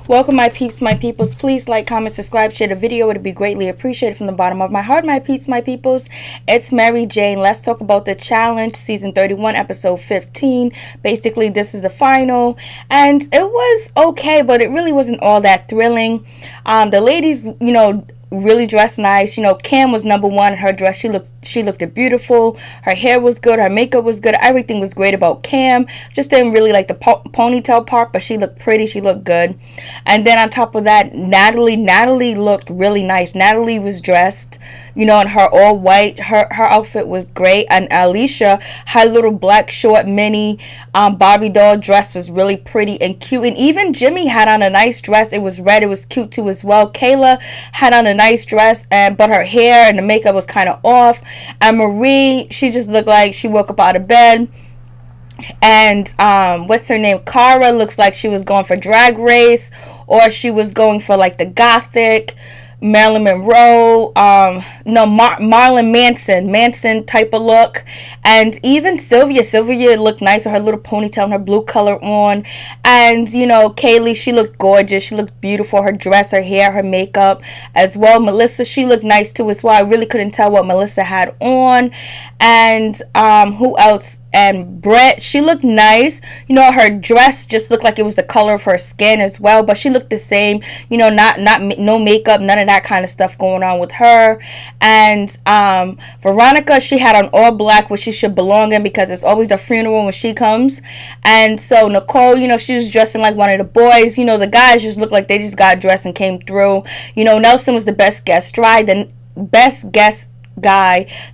Welcome, my peeps, my peoples. Please like, comment, subscribe, share the video. It would be greatly appreciated from the bottom of my heart, my peeps, my peoples. It's Mary Jane. Let's talk about the challenge, season 31, episode 15. Basically, this is the final, and it was okay, but it really wasn't all that thrilling. The ladies, really dressed nice. Cam was number one. Her dress, she looked beautiful. Her hair was good. Her makeup was good. Everything was great about Cam. Just didn't really like the ponytail part, but she looked pretty. She looked good. And then on top of that, Natalie looked really nice. Natalie was dressed, in her all white. Her outfit was great. And Alicia, her little black short mini Barbie doll dress was really pretty and cute. And even Jimmy had on a nice dress. It was red. It was cute too as well. Kayla had on a nice dress, but her hair and the makeup was kind of off. And Marie, she just looked like she woke up out of bed. And what's her name? Cara looks like she was going for Drag Race, or she was going for like the gothic Marilyn Monroe, Marilyn Manson type of look. And even Sylvia looked nice with her little ponytail and her blue color on. And Kaylee, she looked gorgeous. She looked beautiful. Her dress, her hair, her makeup as well. Melissa, she looked nice too as well. I really couldn't tell what Melissa had on. And who else? And Brett, she looked nice. Her dress just looked like it was the color of her skin as well, but she looked the same. No makeup, none of that kind of stuff going on with her. And Veronica, she had on all black, which she should belong in, because it's always a funeral when she comes. And so Nicole, she was dressing like one of the boys. The guys just looked like they just got dressed and came through. Nelson was the best guest guy.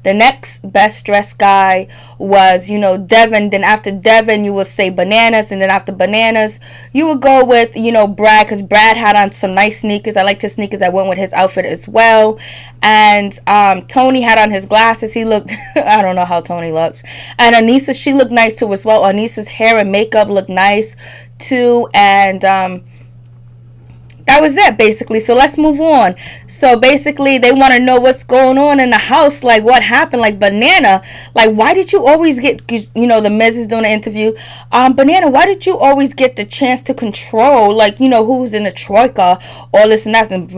The next best dressed guy was Devin. Then after Devin, you would say Bananas, and then after Bananas you would go with Brad, because Brad had on some nice sneakers. I liked his sneakers. I went with his outfit as well. And Tony had on his glasses. He looked I don't know how Tony looks. And Anissa, she looked nice too as well. Anissa's hair and makeup looked nice too. And that was it, basically. So let's move on. So basically, they want to know what's going on in the house. Like, what happened? Like, Banana, like, why did you always get, the Miz is doing an interview. Banana, why did you always get the chance to control, like, who's in the troika, all this and that? And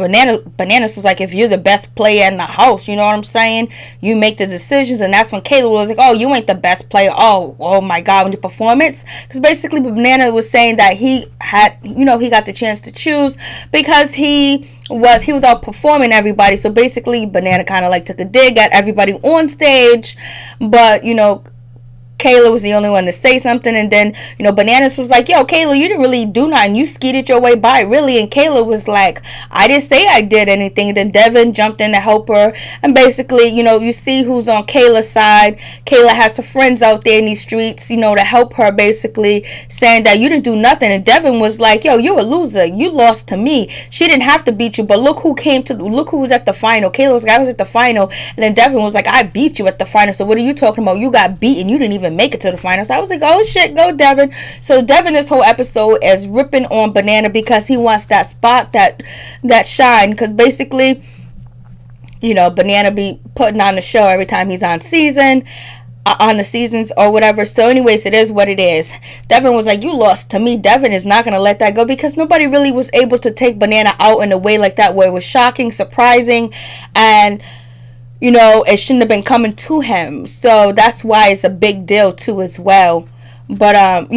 Bananas was like, if you're the best player in the house, you know what I'm saying? You make the decisions. And that's when Kayla was like, oh, you ain't the best player. Oh my God, when your performance. Because basically, Banana was saying that he had, he got the chance to choose, because he was outperforming everybody. So basically, Banana kind of like took a dig at everybody on stage, but Kayla was the only one to say something. And then Bananas was like, yo, Kayla, you didn't really do nothing, you skeeted your way by, really. And Kayla was like, I didn't say I did anything. And then Devin jumped in to help her. And basically, you see who's on Kayla's side. Kayla has her friends out there in these streets, to help her, basically saying that you didn't do nothing. And Devin was like, yo, you're a loser, you lost to me. She didn't have to beat you, but look who was at the final. Kayla was like, I was at the final. And then Devin was like, I beat you at the final. So what are you talking about? You got beaten, you didn't even make it to the finals. So I was like, oh shit, go Devin. So Devin, this whole episode is ripping on Banana, because he wants that spot, that shine. Because basically, Banana be putting on the show every time he's on the seasons or whatever. So anyways, it is what it is. Devin was like, you lost to me. Devin is not going to let that go, because nobody really was able to take Banana out in a way like that, where it was shocking, surprising, and it shouldn't have been coming to him. So that's why it's a big deal too as well. But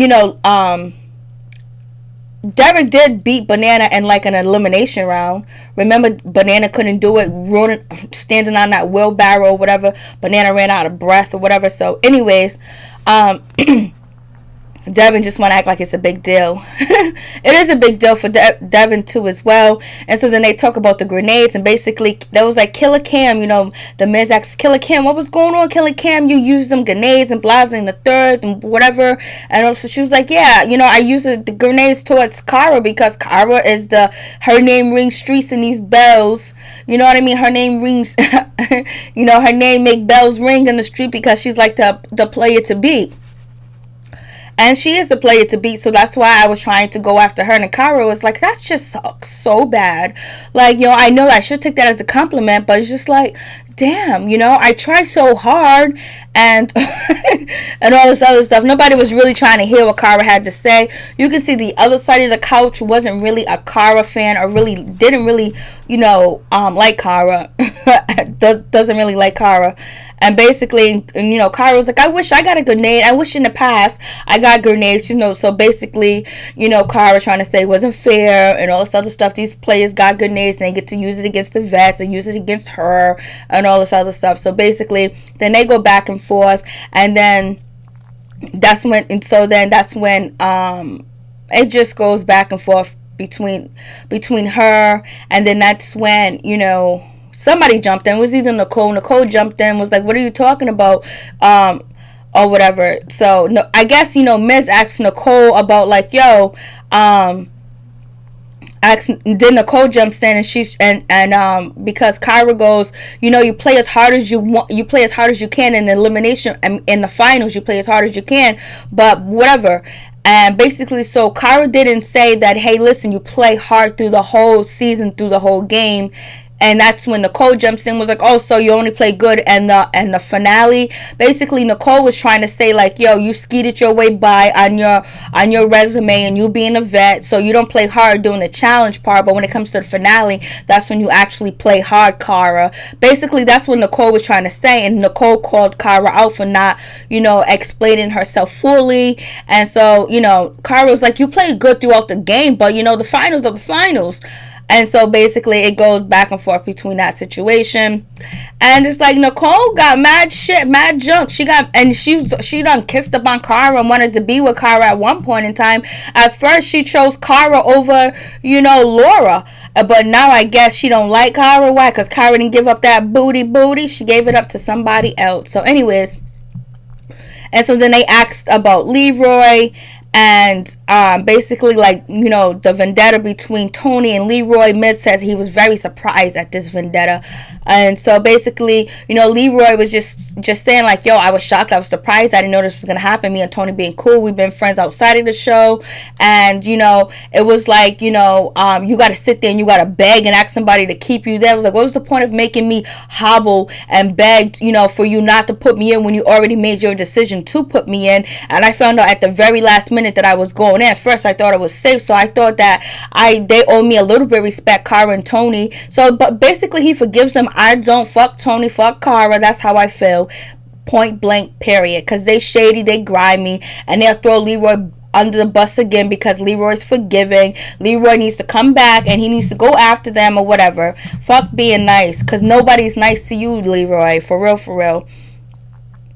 Derek did beat Banana in like an elimination round. Remember, Banana couldn't do it, standing on that wheelbarrow or whatever. Banana ran out of breath or whatever. So anyways, Devin just want to act like it's a big deal. It is a big deal for Devin too as well. And so then they talk about the grenades, and basically that was like, Killer Cam, the Miz asks Killer Cam, what was going on, Killer Cam? You used them grenades and blasting the third and whatever. And also she was like, yeah, I use the grenades towards Cara, because Cara is her name rings streets in these bells. You know what I mean? Her name rings, her name make bells ring in the street, because she's like the player to beat. And she is the player to beat, so that's why I was trying to go after her. And Cara was like, that's just so bad. Like, I know I should take that as a compliment, but it's just like, damn, I tried so hard, and and all this other stuff. Nobody was really trying to hear what Cara had to say. You can see the other side of the couch wasn't really a Cara fan, or really didn't really, like Cara. Doesn't really like Cara. And basically, Cara was like, I wish I got a grenade. I wish in the past I got grenades, So basically, Cara trying to say it wasn't fair and all this other stuff. These players got grenades and they get to use it against the vets and use it against her and all this other stuff. So basically, then they go back and forth, and then that's when it just goes back and forth between her, and then that's when somebody jumped in. It was either Nicole. Nicole jumped in, was like, what are you talking about? Or whatever. So, no, I guess, Miz asked Nicole about, like, then Nicole jumps in, and she's, and because Cara goes, you play as hard as you play as hard as you can in the elimination, in the finals, you play as hard as you can, but whatever. And basically, so Cara didn't say that, hey, listen, you play hard through the whole season, through the whole game. And that's when Nicole jumps in, was like, oh, so you only play good and the finale. Basically, Nicole was trying to say, like, yo, you skeeted your way by on your resume, and you being a vet, so you don't play hard doing the challenge part, but when it comes to the finale, that's when you actually play hard, Cara. Basically, that's what Nicole was trying to say, and Nicole called Cara out for not, explaining herself fully. And so, Cara was like, you played good throughout the game, but, the finals are the finals. And so basically it goes back and forth between that situation. And it's like Nicole got mad shit, mad junk. She done kissed up on Cara and wanted to be with Cara at one point in time. At first she chose Cara over, Laura. But now I guess she don't like Cara. Why? Because Cara didn't give up that booty. She gave it up to somebody else. So anyways. And so then they asked about Leroy. And basically, like, the vendetta between Tony and Leroy. Miz says he was very surprised at this vendetta. And so basically, Leroy was just saying, like, yo, I was shocked, I was surprised, I didn't know this was gonna happen. Me and Tony being cool, we've been friends outside of the show. And it was like, you gotta sit there and you gotta beg and ask somebody to keep you there. I was like, what was the point of making me hobble and beg, for you not to put me in when you already made your decision to put me in? And I found out at the very last minute that I was going in. At first I thought it was safe, so I thought that they owe me a little bit of respect, Cara and Tony. So, but basically he forgives them. I don't. Fuck Tony, fuck Cara. That's how I feel. Point blank, period. Because they shady, they grimy, and they'll throw Leroy under the bus again because Leroy's forgiving. Leroy needs to come back and he needs to go after them or whatever. Fuck being nice, because nobody's nice to you, Leroy. For real, for real.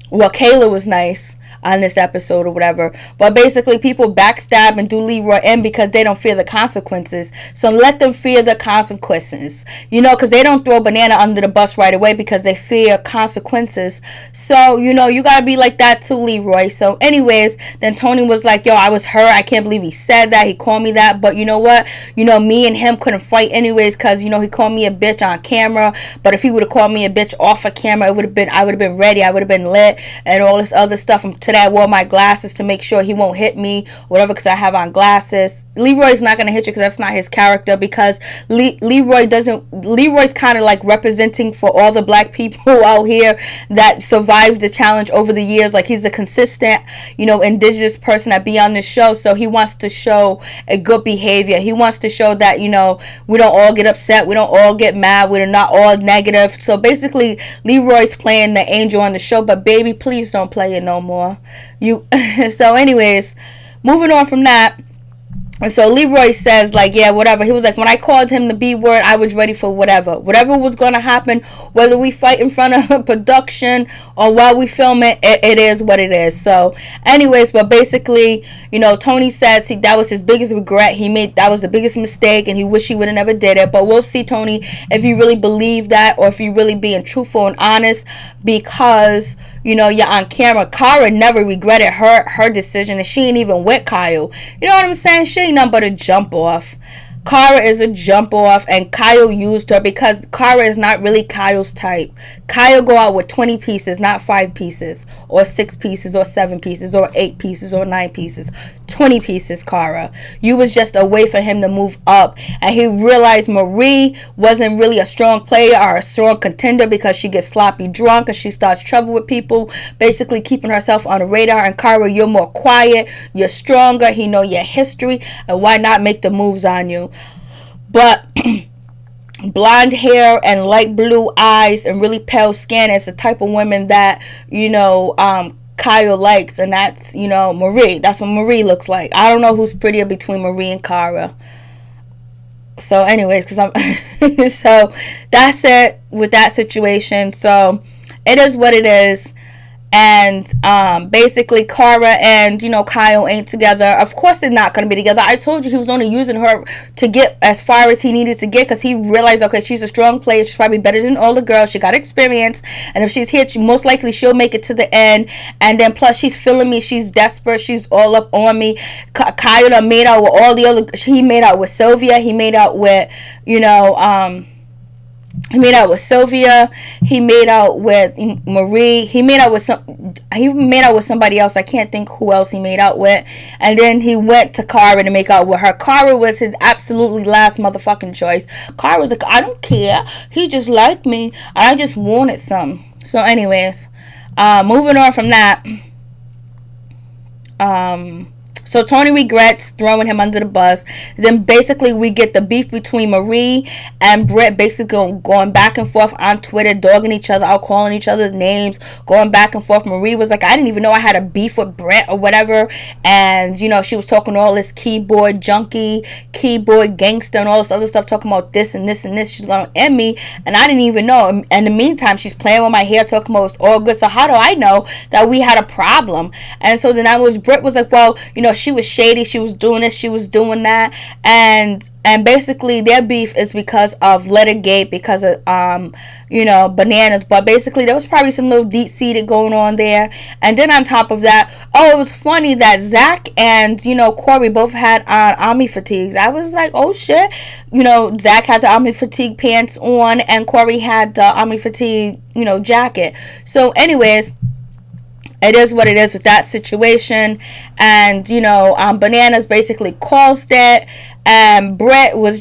Well, Kayla was nice on this episode or whatever, but basically people backstab and do Leroy in because they don't fear the consequences. So let them fear the consequences, because they don't throw Banana under the bus right away because they fear consequences. So you gotta be like that too, Leroy. So anyways, then Tony was like, yo, I was hurt, I can't believe he said that, he called me that, but you know what, me and him couldn't fight anyways because he called me a bitch on camera. But if he would have called me a bitch off of camera, I would have been ready, I would have been lit and all this other stuff. Today I wore my glasses to make sure he won't hit me, whatever, because I have on glasses. Leroy's not going to hit you because that's not his character, because Leroy's kind of like representing for all the black people out here that survived the challenge over the years. Like, he's a consistent, indigenous person that be on the show. So he wants to show a good behavior. He wants to show that, we don't all get upset. We don't all get mad. We're not all negative. So basically, Leroy's playing the angel on the show, but baby, please don't play it no more. So anyways, moving on from that. And so Leroy says, like, yeah, whatever. He was like, when I called him the B word, I was ready for whatever was going to happen, whether we fight in front of production or while we film it, it is what it is. So anyways, but basically, Tony says that was his biggest regret. That was the biggest mistake, and he wished he would have never did it. But we'll see, Tony, if you really believe that, or if you really being truthful and honest, because you're on camera. Cara never regretted her decision, and she ain't even with Kyle. You know what I'm saying? She ain't nothing but a jump off. Cara is a jump off, and Kyle used her because Cara is not really Kyle's type. Kyle go out with 20 pieces, not 5 pieces, or 6 pieces, or 7 pieces, or 8 pieces, or 9 pieces. 20 pieces, Cara. You was just a way for him to move up. And he realized Marie wasn't really a strong player or a strong contender because she gets sloppy drunk and she starts trouble with people, basically keeping herself on the radar. And Cara, you're more quiet, you're stronger, he know your history, and why not make the moves on you? But blonde hair and light blue eyes and really pale skin is the type of women that, Kyle likes, and that's, Marie. That's what Marie looks like. I don't know who's prettier between Marie and Cara. So anyways, so that's it with that situation. So it is what it is. And basically Cara and Kyle ain't together. Of course they're not going to be together. I told you he was only using her to get as far as he needed to get, because he realized, okay, she's a strong player, she's probably better than all the girls, she got experience, and if she's here, most likely she'll make it to the end. And then plus she's feeling me, she's desperate, she's all up on me. Kyle done made out with all the other, he made out with Sylvia, he made out with he made out with Sylvia. He made out with Marie. He made out with somebody else. I can't think who else he made out with. And then he went to Cara to make out with her. Cara was his absolutely last motherfucking choice. Cara was like, I don't care. He just liked me. I just wanted some. So anyways, moving on from that. So Tony regrets throwing him under the bus. Then basically we get the beef between Marie and Britt, basically going back and forth on Twitter, dogging each other out, calling each other's names, going back and forth. Marie was like, I didn't even know I had a beef with Britt or whatever. And, she was talking all this keyboard junkie, keyboard gangster and all this other stuff, talking about this and this and this. She's going to end me. And I didn't even know. In the meantime, she's playing with my hair, talking about it's all good. So how do I know that we had a problem? And so then Britt was like, well, she was shady, she was doing this, she was doing that, and basically their beef is because of Lettergate, because of bananas. But basically there was probably some little deep-seated going on there. And then on top of that, it was funny that Zach and Corey both had on army fatigues. I was like, oh shit, Zach had the army fatigue pants on and Corey had the army fatigue jacket. So anyways, it is what it is with that situation. And Bananas basically calls that, and Brett was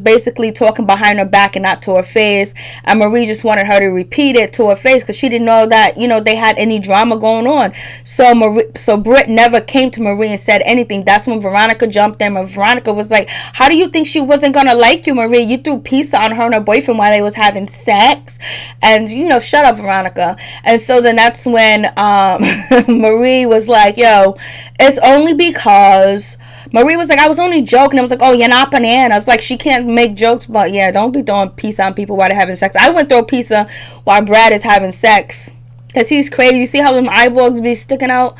basically talking behind her back and not to her face, and Marie just wanted her to repeat it to her face because she didn't know that they had any drama going on. So Britt never came to Marie and said anything. That's when Veronica jumped in, and Veronica was like, how do you think she wasn't gonna like you, Marie? You threw pizza on her and her boyfriend while they was having sex. And shut up, Veronica. And so then that's when Marie was like, yo, it's only because Marie was like, I was only joking. I was like, oh, you're not Bananas. Like, she can't make jokes, but yeah, don't be throwing pizza on people while they're having sex. I wouldn't throw pizza while Brad is having sex, because he's crazy. You see how them eyeballs be sticking out?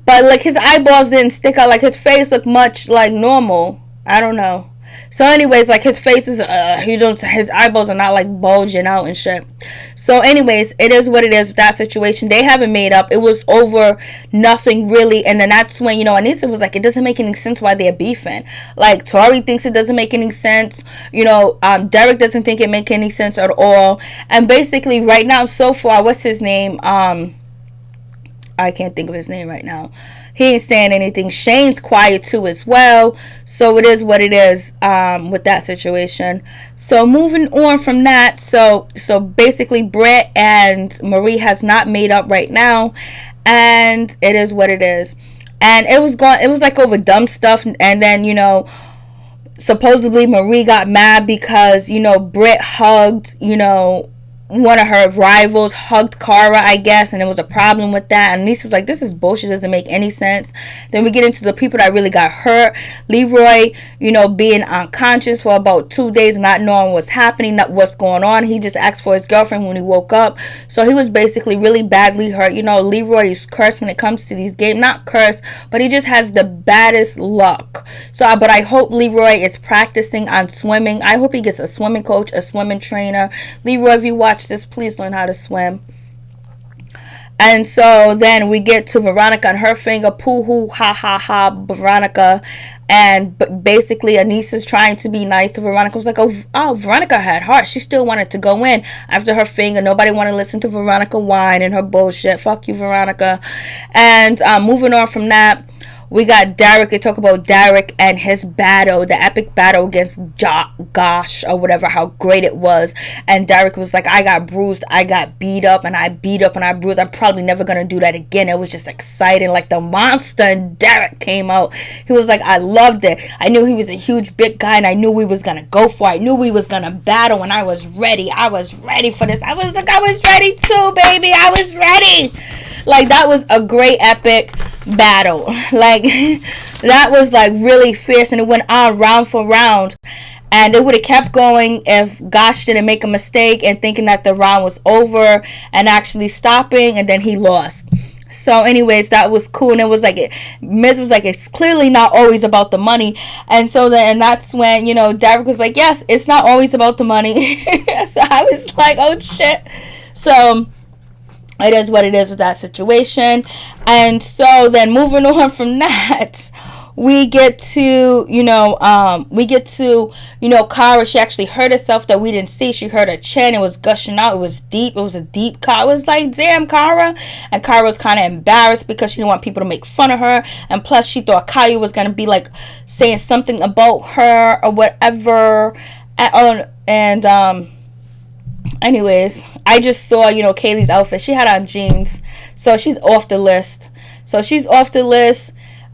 But like, his eyeballs didn't stick out. Like, his face looked much like normal. I don't know. So anyways, like, his face is his eyeballs are not like bulging out and shit. So anyways, it is what it is with that situation. They haven't made up. It was over nothing really. And then that's when Anissa was like, it doesn't make any sense why they're beefing. Like, Tori thinks it doesn't make any sense. Derek doesn't think it makes any sense at all. And basically right now, so far, what's his name? I can't think of his name right now. He ain't saying anything. Shane's quiet too as well. So it is what it is with that situation. So moving on from that. So basically Brett and Marie has not made up right now. And it is what it is. And it was like over dumb stuff. And then, supposedly Marie got mad because, Brett hugged, one of her rivals, hugged Cara, I guess, and there was a problem with that. And Lisa was like, this is bullshit, doesn't make any sense. Then we get into the people that really got hurt. Leroy, being unconscious for about 2 days, not knowing what's happening, not what's going on. He just asked for his girlfriend when he woke up. So he was basically really badly hurt. Leroy is cursed when it comes to these games. Not cursed, but he just has the baddest luck. But I hope Leroy is practicing on swimming. I hope he gets a swimming coach, a swimming trainer. Leroy, if you watch this, please learn how to swim. And so then we get to Veronica and her finger, poo hoo ha ha ha, Veronica. And basically Anissa's trying to be nice to Veronica. Was like, oh, Veronica had heart. She still wanted to go in after her finger. Nobody wanted to listen to Veronica whine and her bullshit. Fuck you, Veronica. And moving on from that, we got Derek. They talk about Derek and his battle, the epic battle against Gosh or whatever, how great it was. And Derek was like, I got bruised, I got beat up, and I beat up and I bruised. I'm probably never gonna do that again. It was just exciting. Like the monster in Derek came out. He was like, I loved it. I knew he was a huge big guy, and I knew we was gonna go for it. I knew we was gonna battle, and I was ready. I was ready for this. I was ready too, baby. I was ready. Like, that was a great epic battle. Like, that was like really fierce, and it went on round for round. And it would have kept going if Gosh didn't make a mistake and thinking that the round was over and actually stopping, and then he lost. So anyways, that was cool. And it was like, Miz was like, it's clearly not always about the money. And so then that's when, you know, Derek was like, yes, it's not always about the money. So I was like, oh shit. So it is what it is with that situation. And so then moving on from that, we get to, Cara. She actually hurt herself that we didn't see. She hurt her chin. It was gushing out. It was deep. It was a deep cut. I was like, damn, Cara. And Cara was kind of embarrassed because she didn't want people to make fun of her. And plus, she thought Kaya was going to be like saying something about her or whatever. Anyways, I just saw, Kaylee's outfit. She had on jeans. So she's off the list.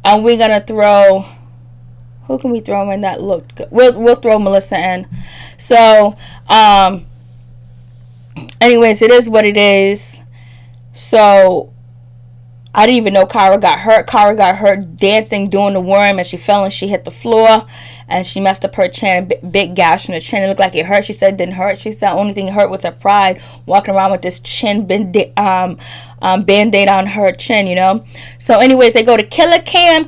And we're going to throw, who can we throw in that looked good? We'll throw Melissa in. So, anyways, it is what it is. So, I didn't even know Cara got hurt. Cara got hurt dancing, doing the worm, and she fell and she hit the floor. And she messed up her chin, big gash in her chin. It looked like it hurt. She said it didn't hurt. She said the only thing that hurt was her pride, walking around with this chin Band-Aid on her chin, So anyways, they go to Killer Cam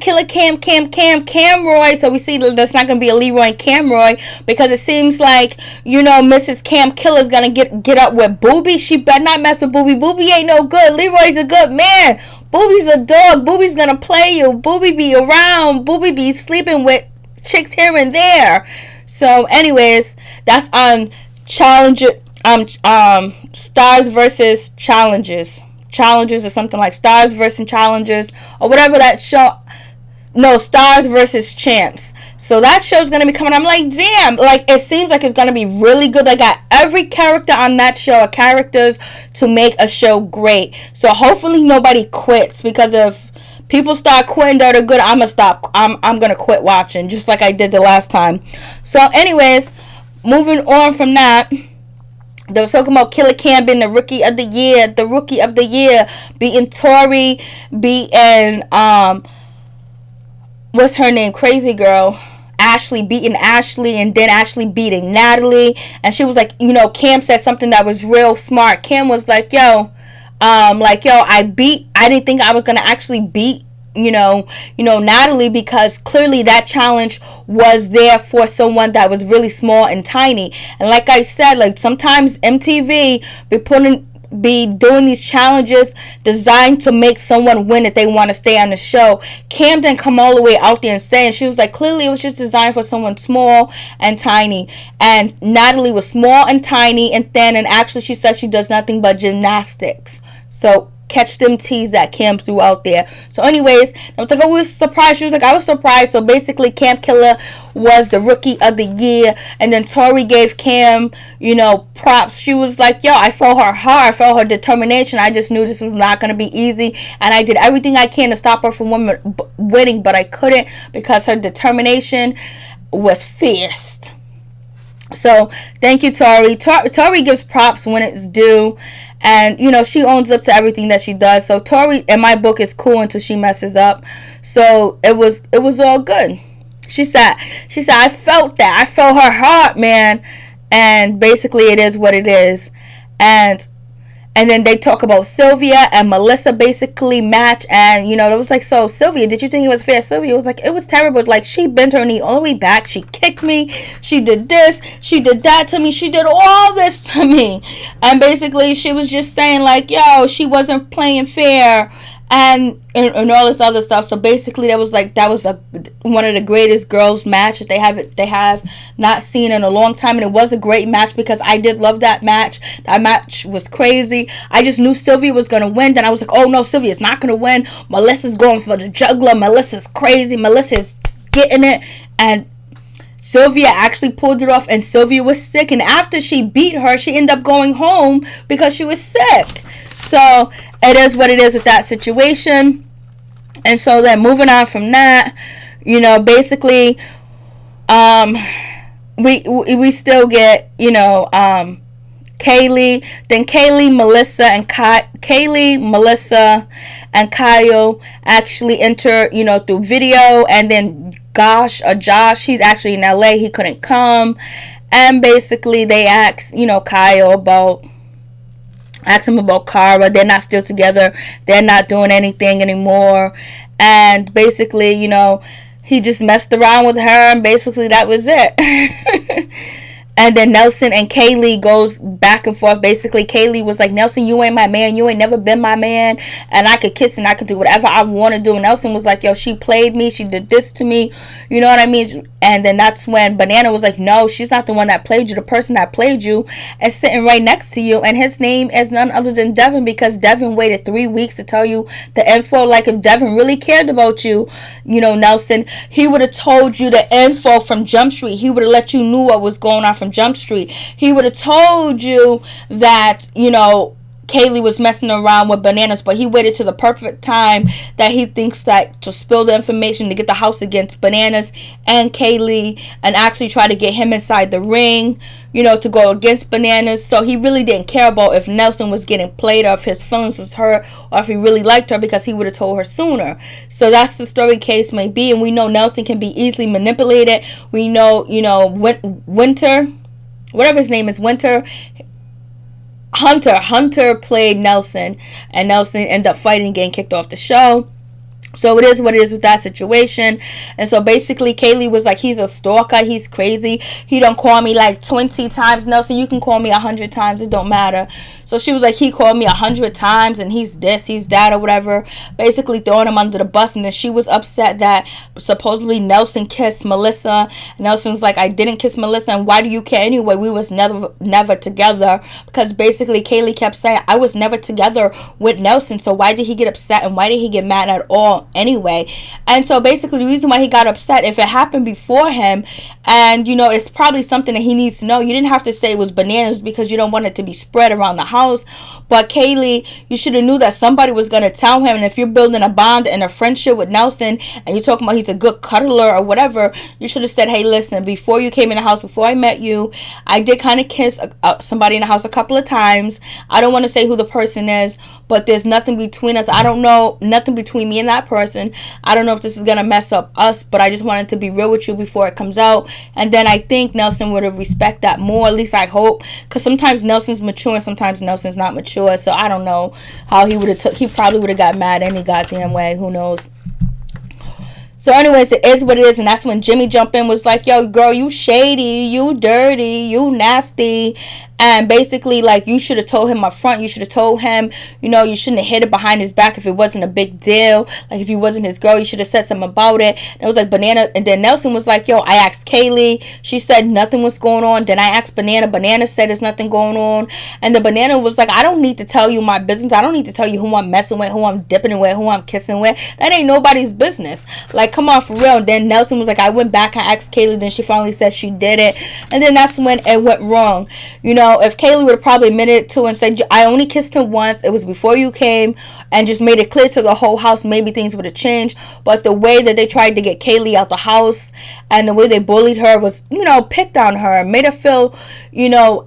Roy. So we see there's not going to be a Leroy and Cam Roy, because it seems like, Mrs. Cam Killer's going to get up with Booby. She better not mess with Booby. Booby ain't no good. Leroy's a good man. Booby's a dog. Booby's going to play you. Booby be around. Booby be sleeping with chicks here and there. So anyways, that's on Stars versus Challengers or something like Stars versus Challengers or whatever that show. No, Stars versus Champs. So that show's gonna be coming. I'm like, damn, like it seems like it's gonna be really good. They got every character on that show are characters to make a show great. So hopefully nobody quits, because if people start quitting that are good, I'm gonna quit watching, just like I did the last time. So anyways, moving on from that, they were talking about Killer Cam being the rookie of the year, beating Tori, beating what's her name, crazy girl, Ashley, beating Ashley, and then Ashley beating Natalie. And she was like, Cam said something that was real smart. Cam was like, I didn't think I was gonna actually beat Natalie, because clearly that challenge was there for someone that was really small and tiny. And like I said, like sometimes MTV be doing these challenges designed to make someone win if they want to stay on the show. Cam didn't come all the way out there and saying, she was like, clearly it was just designed for someone small and tiny. And Natalie was small and tiny and thin, and actually she said she does nothing but gymnastics. So catch them teas that Cam threw out there. So anyways, I was like, oh, we were surprised. She was like, I was surprised. So basically, Cam Killer was the rookie of the year. And then Tori gave Cam, props. She was like, I felt her heart. I felt her determination. I just knew this was not going to be easy. And I did everything I can to stop her from winning, but I couldn't, because her determination was fierce. So thank you, Tori. Tori gives props when it's due. And, she owns up to everything that she does. So Tori, in my book, is cool until she messes up. So it was all good. She said, I felt that. I felt her heart, man. And basically it is what it is. And then they talk about Sylvia and Melissa basically match. And, it was like, so Sylvia, did you think it was fair? Sylvia was like, it was terrible. Like, she bent her knee all the way back. She kicked me. She did this. She did that to me. She did all this to me. And basically she was just saying like, she wasn't playing fair. and all this other stuff. So basically, that was one of the greatest girls match that they have not seen in a long time, and it was a great match because I did love that match. That match was crazy. I just knew Sylvia was gonna win. Then I was like, oh no, Sylvia's not gonna win. Melissa's going for the juggler. Melissa's crazy. Melissa's getting it, and Sylvia actually pulled it off, and Sylvia was sick, and after she beat her, she ended up going home because she was sick. So it is what it is with that situation. And so then moving on from that, basically, we still get, Kaylee, then Kaylee, Melissa, and Kyle actually enter, through video, and then Josh, he's actually in LA, he couldn't come, and basically they ask, Kyle ask him about Cara. They're not still together, they're not doing anything anymore, and basically, he just messed around with her, and basically that was it. And then Nelson and Kaylee goes back and forth. Basically, Kaylee was like, Nelson, you ain't my man. You ain't never been my man. And I could kiss and I could do whatever I want to do. And Nelson was like, yo, she played me. She did this to me. You know what I mean? And then that's when Banana was like, no, she's not the one that played you. The person that played you is sitting right next to you. And his name is none other than Devin, because Devin waited 3 weeks to tell you the info. Like, if Devin really cared about you, Nelson, he would have told you the info from Jump Street. He would have let you know what was going on from Jump Street. He would have told you that, Kaylee was messing around with Bananas, but he waited to the perfect time that he thinks that to spill the information to get the house against Bananas and Kaylee, and actually try to get him inside the ring, to go against Bananas. So he really didn't care about if Nelson was getting played or if his feelings was hurt or if he really liked her, because he would have told her sooner. So that's the story case may be, and we know Nelson can be easily manipulated. We know, Winter, whatever his name is, Hunter played Nelson, and Nelson ended up fighting and getting kicked off the show. So it is what it is with that situation. And so basically Kaylee was like, he's a stalker, he's crazy, he don't call me like 20 times. Nelson, you can call me 100 times, it don't matter. So she was like, he called me 100 times and he's this, he's that, or whatever, basically throwing him under the bus. And then she was upset that supposedly Nelson kissed Melissa. And Nelson was like, I didn't kiss Melissa, and why do you care anyway? We was never together. Because basically Kaylee kept saying, I was never together with Nelson, so why did he get upset and why did he get mad at all anyway? And so basically the reason why he got upset, if it happened before him, and it's probably something that he needs to know. You didn't have to say it was Bananas because you don't want it to be spread around the house, but Kaylee, you should have knew that somebody was going to tell him. And if you're building a bond and a friendship with Nelson, and you're talking about he's a good cuddler or whatever, you should have said, hey, listen, before you came in the house, before I met you, I did kind of kiss somebody in the house a couple of times. I don't want to say who the person is, but there's nothing between us. I don't know, nothing between me and that person. I don't know if this is going to mess up us, but I just wanted to be real with you before it comes out. And then I think Nelson would have respect that more, at least I hope, because sometimes Nelson's mature and sometimes Nelson's not mature. So I don't know how he would have he probably would have got mad any goddamn way. Who knows? So anyways, it is what it is. And that's when Jimmy jumped in, was like, yo, girl, you shady, you dirty, you nasty. And basically, like, you should have told him up front. You should have told him, you shouldn't have hid it behind his back if it wasn't a big deal. Like, if he wasn't his girl, you should have said something about it. And it was like Banana. And then Nelson was like, yo, I asked Kaylee. She said nothing was going on. Then I asked Banana. Banana said there's nothing going on. And the Banana was like, I don't need to tell you my business. I don't need to tell you who I'm messing with, who I'm dipping with, who I'm kissing with. That ain't nobody's business. Like, come on, for real. And then Nelson was like, I went back and asked Kaylee. Then she finally said she did it. And then that's when it went wrong. If Kaylee would have probably admitted it to and said, I only kissed him once, it was before you came, and just made it clear to the whole house, maybe things would have changed. But the way that they tried to get Kaylee out the house and the way they bullied her was, picked on her, made her feel,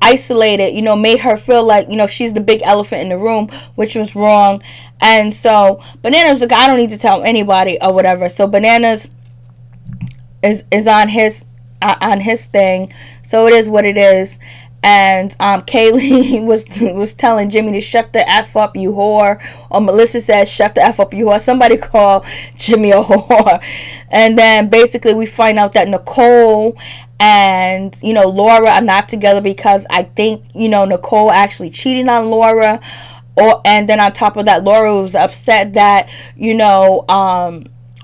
isolated, made her feel like, she's the big elephant in the room, which was wrong. And so Bananas was like, I don't need to tell anybody or whatever. So Bananas is on his thing. So it is what it is. And Kaylee was telling Jimmy to shut the F up, you whore. Or Melissa said, shut the F up, you whore. Somebody called Jimmy a whore. And then basically we find out that Nicole and, Laura are not together because I think, Nicole actually cheated on Laura. and then on top of that, Laura was upset that,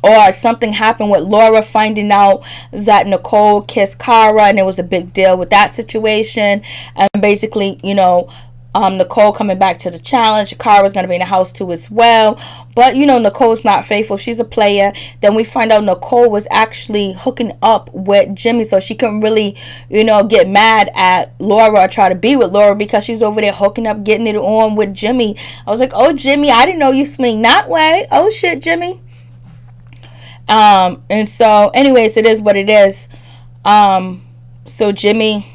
or something happened with Laura finding out that Nicole kissed Cara, and it was a big deal with that situation. And basically, Nicole coming back to the challenge. Cara's going to be in the house too as well. But, Nicole's not faithful. She's a player. Then we find out Nicole was actually hooking up with Jimmy. So she couldn't really, get mad at Laura or try to be with Laura because she's over there hooking up, getting it on with Jimmy. I was like, oh, Jimmy, I didn't know you swing that way. Oh, shit, Jimmy. And so, anyways, it is what it is. So Jimmy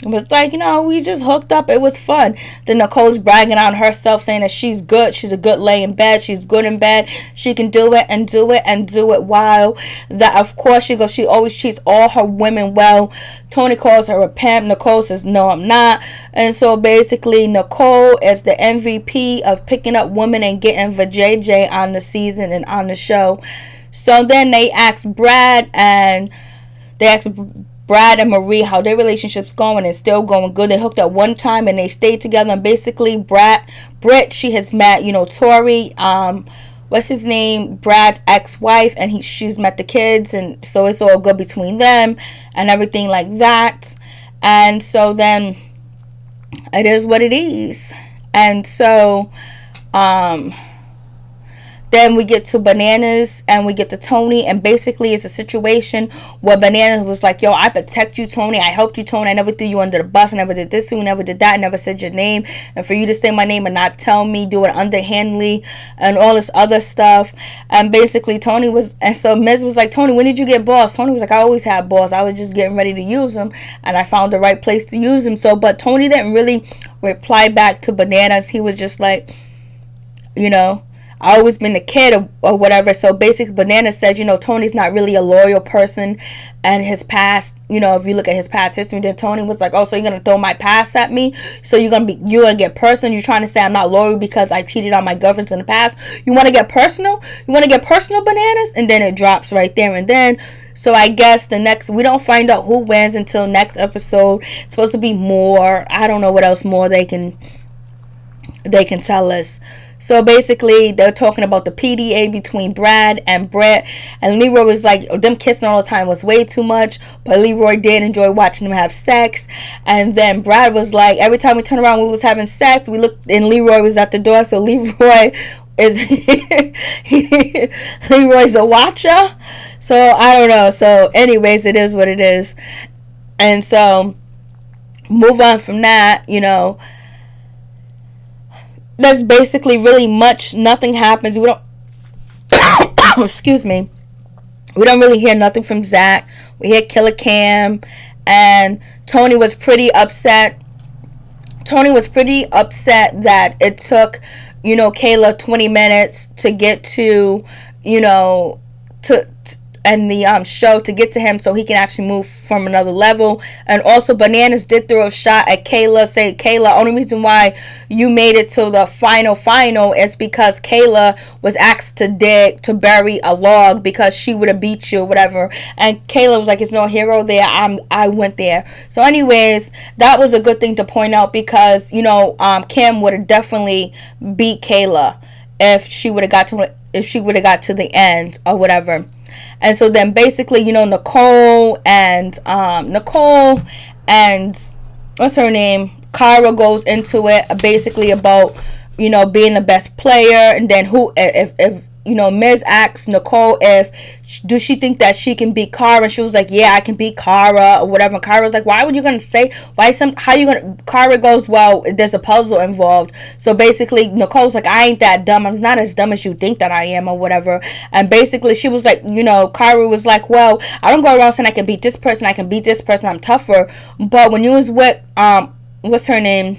was like, we just hooked up. It was fun. Then Nicole's bragging on herself, saying that she's good. She's a good lay in bed. She's good in bed. She can do it and do it and do it while that, of course, she always treats all her women well. Tony calls her a pimp. Nicole says, no, I'm not. And so basically, Nicole is the MVP of picking up women and getting vajayjay on the season and on the show. So then they asked Brad and Marie how their relationship's going, and still going good. They hooked up one time and they stayed together. And basically, Britt, she has met, Tori, what's his name, Brad's ex-wife, and she's met the kids, and so it's all good between them and everything like that. And so then it is what it is. And so then we get to Bananas and we get to Tony, and basically it's a situation where Bananas was like, yo, I protect you, Tony. I helped you, Tony. I never threw you under the bus. I never did this to you, never did that. I never said your name. And for you to say my name and not tell me, do it underhandedly and all this other stuff. And basically and so Miz was like, Tony, when did you get balls? Tony was like, I always had balls. I was just getting ready to use them, and I found the right place to use them. So, but Tony didn't really reply back to Bananas. He was just like, I always been the kid or whatever. So basically, Banana said, Tony's not really a loyal person, and his past, if you look at his past history, then Tony was like, oh, so you're gonna throw my past at me? So you're gonna get personal? You're trying to say I'm not loyal because I cheated on my girlfriends in the past? You want to get personal? You want to get personal, Bananas? And then it drops right there and then. So I guess we don't find out who wins until next episode. It's supposed to be more. I don't know what else more they can tell us. So basically, they're talking about the PDA between Brad and Brett. And Leroy was like, them kissing all the time was way too much. But Leroy did enjoy watching them have sex. And then Brad was like, every time we turn around, we was having sex. We looked, and Leroy was at the door. So Leroy is, Leroy's a watcher. So I don't know. So anyways, it is what it is. And so, move on from that, That's basically really nothing happens. We don't excuse me. We don't really hear nothing from Zach. We hear Killer Cam, and Tony was pretty upset. Tony was pretty upset that it took, Kayla 20 minutes to get to, and the show to get to him so he can actually move from another level. And also Bananas did throw a shot at Kayla, say, Kayla, only reason why you made it to the final is because Kayla was asked to bury a log because she would have beat you or whatever. And Kayla was like, it's no hero there, I went there. So anyways, that was a good thing to point out because Kim would have definitely beat Kayla if she would have got to the end or whatever. And so then basically, Nicole and what's her name? Cara goes into it basically about, being the best player. And then if Miz asks Nicole does she think that she can beat Cara? And she was like, yeah, I can beat Cara or whatever. And Cara was like, why would you gonna say, Cara goes, well, there's a puzzle involved. So basically Nicole's like, I ain't that dumb. I'm not as dumb as you think that I am or whatever. And basically she was like, Cara was like, well, I don't go around saying I can beat this person, I'm tougher. But when you was with, what's her name?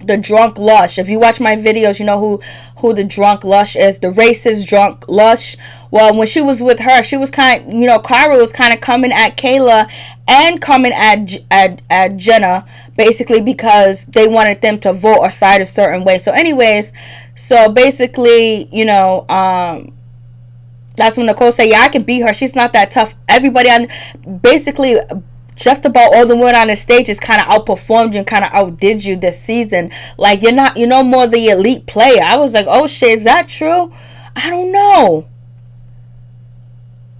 The Drunk Lush. If you watch my videos, you know who the Drunk Lush is. The racist Drunk Lush. Well, when she was with her, she was Cara was kind of coming at Kayla and coming at Jenna, basically because they wanted them to vote or side a certain way. So anyways, so basically, that's when Nicole said, yeah, I can beat her. She's not that tough. Everybody basically, just about all the women on the stage just kind of outperformed you and kind of outdid you this season. Like, you're no more the elite player. I was like, oh shit, is that true? I don't know.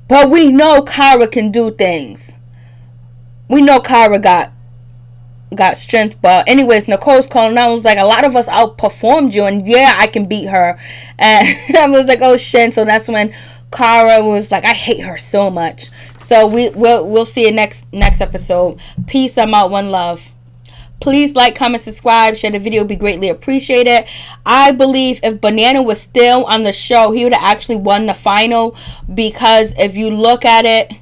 But we know Kyra can do things. We know Kyra got strength. But anyways, Nicole's calling out, was like, a lot of us outperformed you, and yeah, I can beat her. And I was like, oh shit. So that's when Kyra was like, I hate her so much. So we'll see you next episode. Peace. I'm out. One love. Please like, comment, subscribe, share the video. Would be greatly appreciated. I believe if Banana was still on the show, he would have actually won the final, because if you look at it,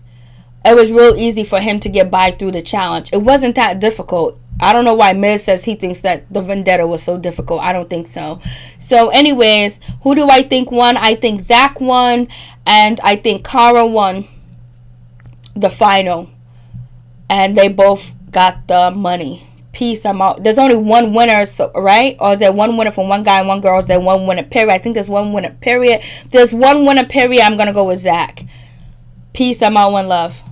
it was real easy for him to get by through the challenge. It wasn't that difficult. I don't know why Miz says he thinks that the vendetta was so difficult. I don't think so. So anyways, who do I think won? I think Zach won, and I think Cara won the final, and they both got the money. Peace. I'm out. There's only one winner, so, right? Or is there one winner from one guy and one girl? Is there one winner period? I think there's one winner period. There's one winner period. I'm gonna go with Zach. Peace. I'm out. One love.